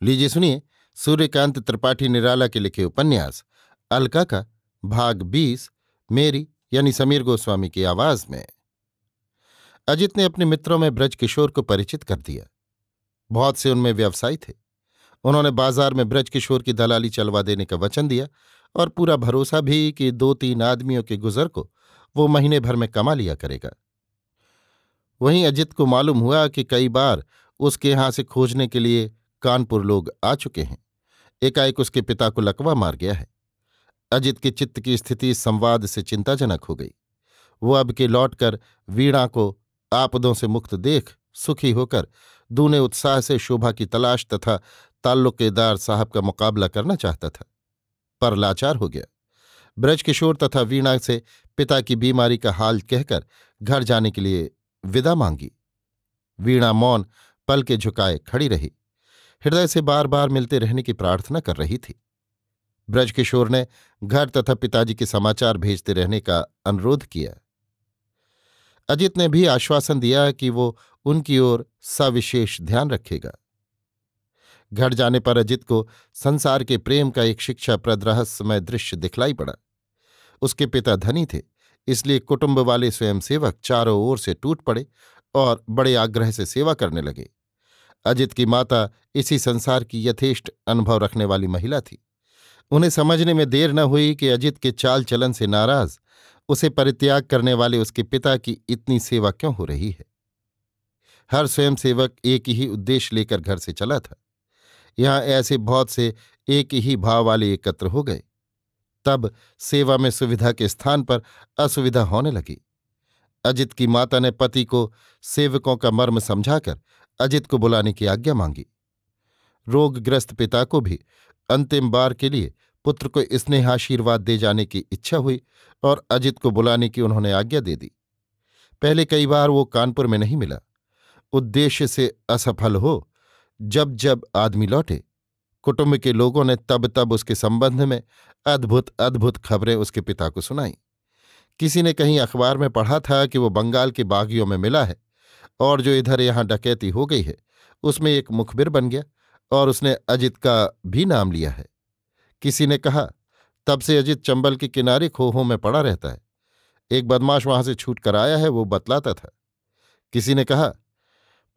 लीजिए सुनिए सूर्यकांत त्रिपाठी निराला के लिखे उपन्यास अलका का भाग 20 मेरी यानी समीर गोस्वामी की आवाज में। अजित ने अपने मित्रों में ब्रजकिशोर को परिचित कर दिया। बहुत से उनमें व्यवसायी थे। उन्होंने बाजार में ब्रजकिशोर की दलाली चलवा देने का वचन दिया और पूरा भरोसा भी कि 2-3 आदमियों के गुजर को वो महीने भर में कमा लिया करेगा। वहीं अजित को मालूम हुआ कि कई बार उसके यहां से खोजने के लिए कानपुर लोग आ चुके हैं। एकाएक उसके पिता को लकवा मार गया है। अजित के चित्त की स्थिति इस संवाद से चिंताजनक हो गई। वो अब के लौटकर वीणा को आपदों से मुक्त देख सुखी होकर दूने उत्साह से शोभा की तलाश तथा ताल्लुकेदार साहब का मुकाबला करना चाहता था, पर लाचार हो गया। ब्रजकिशोर तथा वीणा से पिता की बीमारी का हाल कहकर घर जाने के लिए विदा मांगी। वीणा मौन पल के झुकाए खड़ी रही, हृदय से बार बार मिलते रहने की प्रार्थना कर रही थी। ब्रजकिशोर ने घर तथा पिताजी के समाचार भेजते रहने का अनुरोध किया। अजित ने भी आश्वासन दिया कि वो उनकी ओर सविशेष ध्यान रखेगा। घर जाने पर अजित को संसार के प्रेम का एक शिक्षाप्रद रहस्यमय दृश्य दिखलाई पड़ा। उसके पिता धनी थे, इसलिए कुटुंब वाले स्वयंसेवक चारों ओर से टूट पड़े और बड़े आग्रह से सेवा करने लगे। अजित की माता इसी संसार की यथेष्ट अनुभव रखने वाली महिला थी। उन्हें समझने में देर न हुई कि अजित के चाल चलन से नाराज उसे परित्याग करने वाले उसके पिता की इतनी सेवा क्यों हो रही है। हर स्वयंसेवक एक ही उद्देश्य लेकर घर से चला था। यहां ऐसे बहुत से एक ही भाव वाले एकत्र हो गए। तब सेवा में सुविधा के स्थान पर असुविधा होने लगी। अजित की माता ने पति को सेवकों का मर्म समझाकर अजित को बुलाने की आज्ञा मांगी। रोगग्रस्त पिता को भी अंतिम बार के लिए पुत्र को स्नेहाशीर्वाद दे जाने की इच्छा हुई और अजित को बुलाने की उन्होंने आज्ञा दे दी। पहले कई बार वो कानपुर में नहीं मिला। उद्देश्य से असफल हो जब जब आदमी लौटे, कुटुंब के लोगों ने तब तब उसके संबंध में अद्भुत अद्भुत खबरें उसके पिता को सुनाईं। किसी ने कहीं अखबार में पढ़ा था कि वो बंगाल के बागियों में मिला है और जो इधर यहां डकैती हो गई है उसमें एक मुखबिर बन गया और उसने अजित का भी नाम लिया है। किसी ने कहा तब से अजित चंबल के किनारे खोहों में पड़ा रहता है। एक बदमाश वहां से छूट कर आया है, वो बतलाता था। किसी ने कहा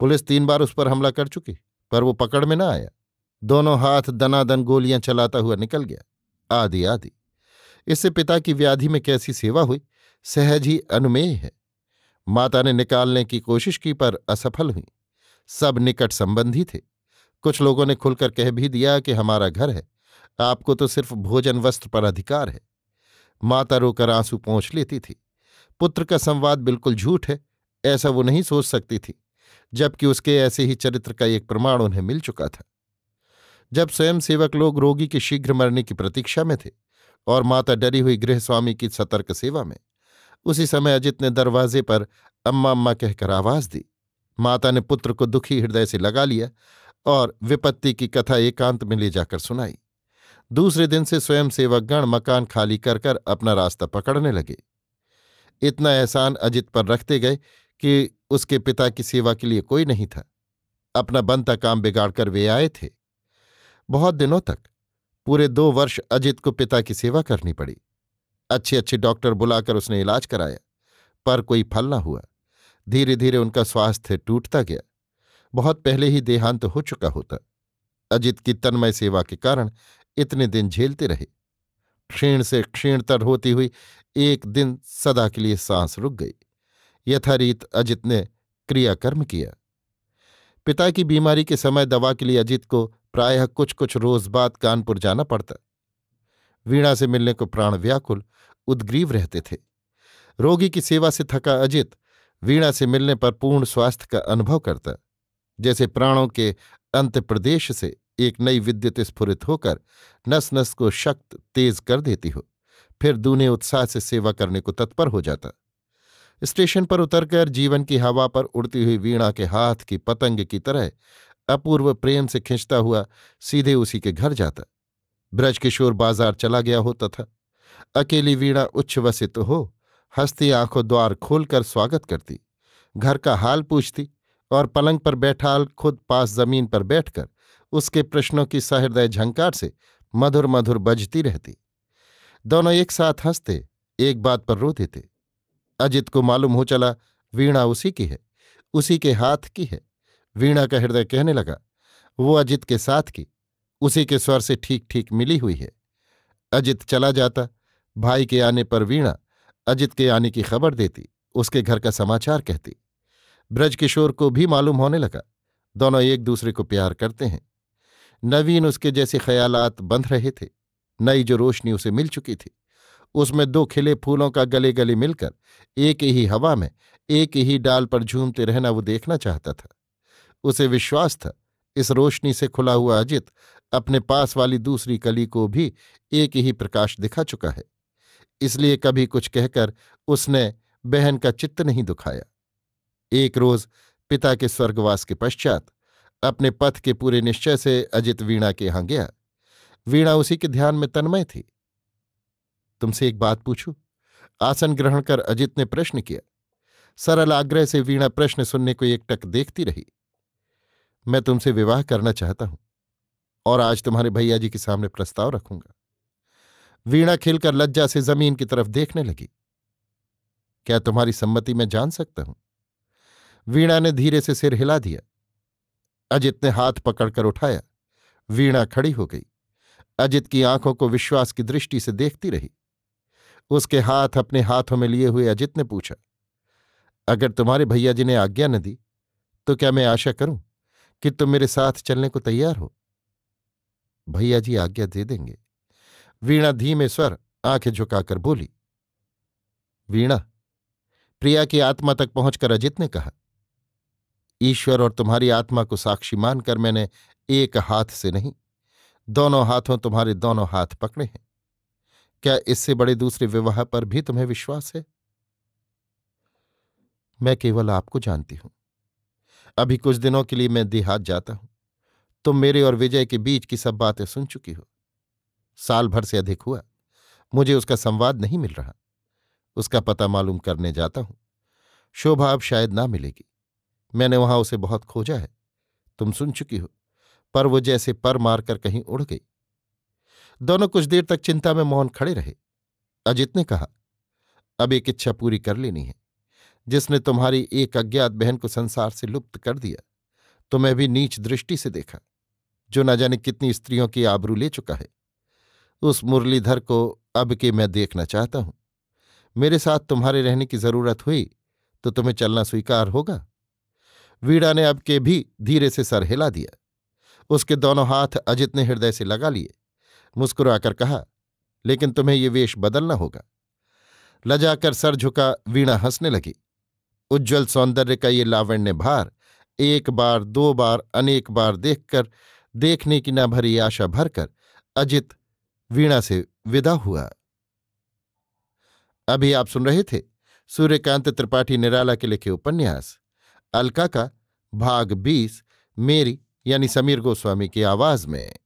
पुलिस 3 बार उस पर हमला कर चुकी पर वो पकड़ में न आया, दोनों हाथ दनादन गोलियां चलाता हुआ निकल गया, आदि आदि। इससे पिता की व्याधि में कैसी सेवा हुई, सहज ही अनुमेय है। माता ने निकालने की कोशिश की पर असफल हुई। सब निकट संबंधी थे। कुछ लोगों ने खुलकर कह भी दिया कि हमारा घर है, आपको तो सिर्फ भोजन वस्त्र पर अधिकार है। माता रोकर आंसू पोंछ लेती थी। पुत्र का संवाद बिल्कुल झूठ है ऐसा वो नहीं सोच सकती थी, जबकि उसके ऐसे ही चरित्र का एक प्रमाण उन्हें मिल चुका था। जब स्वयंसेवक लोग रोगी के शीघ्र मरने की प्रतीक्षा में थे और माता डरी हुई गृहस्वामी की सतर्क सेवा में, उसी समय अजित ने दरवाजे पर अम्मा अम्मा कहकर आवाज दी। माता ने पुत्र को दुखी हृदय से लगा लिया और विपत्ति की कथा एकांत में ले जाकर सुनाई। दूसरे दिन से स्वयंसेवकगण मकान खाली कर कर अपना रास्ता पकड़ने लगे। इतना एहसान अजित पर रखते गए कि उसके पिता की सेवा के लिए कोई नहीं था। अपना बनता काम बिगाड़कर वे आए थे। बहुत दिनों तक, पूरे 2 वर्ष अजित को पिता की सेवा करनी पड़ी। अच्छे अच्छे डॉक्टर बुलाकर उसने इलाज कराया, पर कोई फल न हुआ। धीरे धीरे उनका स्वास्थ्य टूटता गया। बहुत पहले ही देहांत हो चुका होता। अजित की तन्मय सेवा के कारण इतने दिन झेलते रहे। क्षीण से क्षीणतर होती हुई एक दिन सदा के लिए सांस रुक गई। यथारीत अजित ने क्रियाकर्म किया। पिता की बीमारी के समय दवा के लिए अजित को प्रायः कुछ कुछ रोज बाद कानपुर जाना पड़ता। वीणा से मिलने को प्राण व्याकुल उद्ग्रीव रहते थे। रोगी की सेवा से थका अजित वीणा से मिलने पर पूर्ण स्वास्थ्य का अनुभव करता, जैसे प्राणों के अंत प्रदेश से एक नई विद्युत स्फुरित होकर नस नस को शक्त तेज कर देती हो। फिर दूने उत्साह से सेवा करने को तत्पर हो जाता। स्टेशन पर उतरकर जीवन की हवा पर उड़ती हुई वीणा के हाथ की पतंग की तरह अपूर्व प्रेम से खिंचता हुआ सीधे उसी के घर जाता। ब्रजकिशोर बाजार चला गया होता था। अकेली वीणा उच्छ्वसित हो हंसती आंखों द्वार खोलकर स्वागत करती, घर का हाल पूछती और पलंग पर बैठाल खुद पास जमीन पर बैठकर उसके प्रश्नों की सहृदय झंकार से मधुर मधुर बजती रहती। दोनों एक साथ हंसते, एक बात पर रो देते। अजित को मालूम हो चला वीणा उसी की है, उसी के हाथ की है। वीणा का हृदय कहने लगा वो अजित के साथ की, उसी के स्वर से ठीक ठीक मिली हुई है। अजित चला जाता। भाई के आने पर वीणा अजित के आने की खबर देती, उसके घर का समाचार कहती। ब्रजकिशोर को भी मालूम होने लगा दोनों एक दूसरे को प्यार करते हैं। नवीन उसके जैसे ख्यालात बंध रहे थे। नई जो रोशनी उसे मिल चुकी थी, उसमें दो खिले फूलों का गले गले मिलकर एक ही हवा में एक ही डाल पर झूमते रहना वो देखना चाहता था। उसे विश्वास था इस रोशनी से खुला हुआ अजित अपने पास वाली दूसरी कली को भी एक ही प्रकाश दिखा चुका है। इसलिए कभी कुछ कहकर उसने बहन का चित्त नहीं दुखाया। एक रोज पिता के स्वर्गवास के पश्चात अपने पथ के पूरे निश्चय से अजित वीणा के यहां गया। वीणा उसी के ध्यान में तन्मय थी। तुमसे एक बात पूछूं? आसन ग्रहण कर अजित ने प्रश्न किया। सरल आग्रह से वीणा प्रश्न सुनने को एकटक देखती रही। मैं तुमसे विवाह करना चाहता हूं और आज तुम्हारे भैया जी के सामने प्रस्ताव रखूंगा। वीणा खिलकर लज्जा से जमीन की तरफ देखने लगी। क्या तुम्हारी सम्मति मैं जान सकता हूं? वीणा ने धीरे से सिर हिला दिया। अजित ने हाथ पकड़कर उठाया। वीणा खड़ी हो गई। अजित की आंखों को विश्वास की दृष्टि से देखती रही। उसके हाथ अपने हाथों में लिए हुए अजित ने पूछा, अगर तुम्हारे भैया जी ने आज्ञा न दी तो क्या मैं आशा करूं कि तुम मेरे साथ चलने को तैयार हो? भैया जी आज्ञा दे देंगे। वीणा धीमे स्वर आंखें झुकाकर बोली। वीणा, प्रिया की आत्मा तक पहुंचकर अजित ने कहा, ईश्वर और तुम्हारी आत्मा को साक्षी मानकर मैंने एक हाथ से नहीं, दोनों हाथों तुम्हारे दोनों हाथ पकड़े हैं। क्या इससे बड़े दूसरे विवाह पर भी तुम्हें विश्वास है? मैं केवल आपको जानती हूं। अभी कुछ दिनों के लिए मैं देहात जाता हूं। तुम मेरे और विजय के बीच की सब बातें सुन चुकी हो। साल भर से अधिक हुआ मुझे उसका संवाद नहीं मिल रहा। उसका पता मालूम करने जाता हूं। शोभा अब शायद ना मिलेगी। मैंने वहां उसे बहुत खोजा है, तुम सुन चुकी हो, पर वो जैसे पर मारकर कहीं उड़ गई। दोनों कुछ देर तक चिंता में मौन खड़े रहे। अजित ने कहा, अब एक इच्छा पूरी कर लेनी है। जिसने तुम्हारी एक अज्ञात बहन को संसार से लुप्त कर दिया, तुम्हें भी नीच दृष्टि से देखा, जो न जाने कितनी स्त्रियों की आबरू ले चुका है, उस मुरलीधर को अब के मैं देखना चाहता हूं। मेरे साथ तुम्हारे रहने की जरूरत हुई तो तुम्हें चलना स्वीकार होगा? वीणा ने अब के भी धीरे से सर हिला दिया। उसके दोनों हाथ अजित ने हृदय से लगा लिए। मुस्कुराकर कहा, लेकिन तुम्हें ये वेश बदलना होगा। लजाकर सर झुका वीणा हंसने लगी। उज्ज्वल सौंदर्य का ये लावण्य भार एक बार, दो बार, अनेक बार देखकर देखने की न भरी आशा भरकर अजित वीणा से विदा हुआ। अभी आप सुन रहे थे सूर्यकांत त्रिपाठी निराला के लिखे उपन्यास अलका का भाग 20 मेरी यानी समीर गोस्वामी की आवाज में।